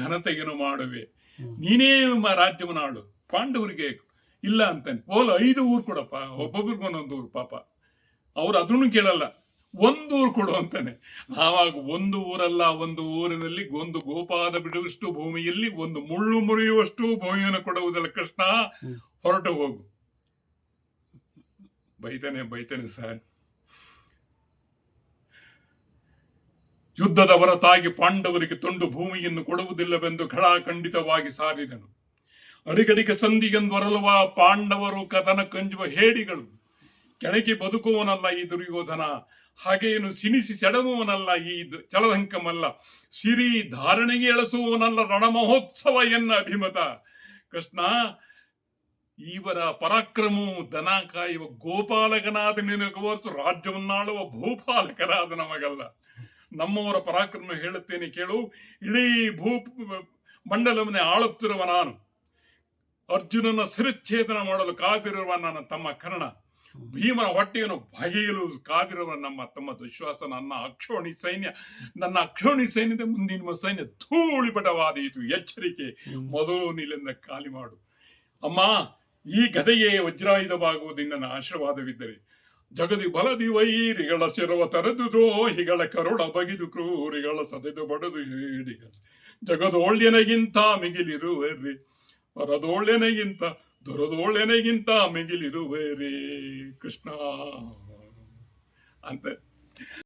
ಘನತೆಯನ್ನು ಮಾಡುವೆ, ನೀನೇ ರಾಜ್ಯವನ್ನು ಆಳು. ಪಾಂಡವರಿಗೆ ಇಲ್ಲ ಅಂತಾನೆ. 5 ಊರು ಕೊಡಪ್ಪ, ಒಬ್ಬೊಬ್ರಿಗೆ ಒಂದೊಂದು ಊರು. ಪಾಪ ಅವ್ರು ಅದನ್ನು ಕೇಳಲ್ಲ, 1 ಊರು ಕೊಡು ಅಂತಾನೆ. ಆವಾಗ 1 ಊರಲ್ಲ, 1 ಊರಿನಲ್ಲಿ 1 ಗೋಪಾದ ಬಿಡುವಷ್ಟು ಭೂಮಿಯಲ್ಲಿ 1 ಮುಳ್ಳು ಮುರಿಯುವಷ್ಟು ಭೂಮಿಯನ್ನು ಕೊಡುವುದಲ್ಲ ಕೃಷ್ಣ, ಹೊರಟು ಹೋಗು. ಬೈತಾನೆ ಸರ್. ಯುದ್ಧದ ಹೊರತಾಗಿ ಪಾಂಡವರಿಗೆ ತುಂಡು ಭೂಮಿಯನ್ನು ಕೊಡುವುದಿಲ್ಲವೆಂದು ಖಡಾಖಂಡಿತವಾಗಿ ಸಾರಿದನು. ಅಡಿಗಡಿಗೆ ಸಂಧಿಗೆಂದೊರಲುವ ಪಾಂಡವರು ಕದನ ಕಂಜುವ ಹೇಡಿಗಳು. ಕೆಣಕಿ ಬದುಕುವನಲ್ಲ ಈ ದುರ್ಯೋಧನ, ಹಾಗೇನು ಸಿನಿಸಿ ಸೆಡವುವನಲ್ಲ ಈ ಚಲದಂಕಮಲ್ಲ, ಸಿರಿ ಧಾರಣೆಗೆ ಎಳಸುವವನಲ್ಲ ರಣಮಹೋತ್ಸವ ಎನ್ನ ಅಭಿಮತ. ಕೃಷ್ಣ, ಇವರ ಪರಾಕ್ರಮವು ದನ ಕಾಯುವ ಗೋಪಾಲಕನಾದ ನಿನಗೆ ಹೊರತು ರಾಜ್ಯವನ್ನಾಳುವ ಭೂಪಾಲಕರಾದ ನಮಗಲ್ಲ. ನಮ್ಮವರ ಪರಾಕ್ರಮ ಹೇಳುತ್ತೇನೆ ಕೇಳು. ಇಡೀ ಮಂಡಲವನ್ನೇ ಆಳುತ್ತಿರುವ ನಾನು, ಅರ್ಜುನನ ಶಿರಚ್ಛೇದನ ಮಾಡಲು ಕಾದಿರುವ ನನ್ನ ತಮ್ಮ ಕರ್ಣ, ಭೀಮನ ಹೊಟ್ಟೆಯನ್ನು ಬಗೆಯಲು ಕಾದಿರುವ ನಮ್ಮ ತಮ್ಮ ದುಶ್ವಾಸ, ನನ್ನ ಅಕ್ಷೋಣಿ ಸೈನ್ಯದ ಮುಂದಿನ ಸೈನ್ಯ ಧೂಳಿಪಟವಾದೀತು. ಎಚ್ಚರಿಕೆ, ಮೊದಲು ನೀಲಿಂದ ಖಾಲಿ ಮಾಡು. ಅಮ್ಮ, ಈ ಗದೆಯೇ ವಜ್ರಾಯುಧವಾಗುವುದು ನನ್ನ ಆಶೀರ್ವಾದವಿದ್ದರೆ. ಜಗದಿ ಬಲದಿ ವೈರಿಗಳ ಶಿರವ ತರೆದು ದ್ರೋಹಿಗಳ ಕರುಳ ಬಗಿದು ಕ್ರೂರಿಗಳ ಸದೆದು ಬಡದು ಹೇಡಿಗ ಜಗದೋಳ್ಯನೆಗಿಂತ ಮಿಗಿಲಿರುವರಿ, ಪರದೋಳ್ಯನೆಗಿಂತ ದೊರದೋಳ್ಯನೆಗಿಂತ ಮಿಗಿಲಿರುವರಿ ಕೃಷ್ಣ ಅಂತ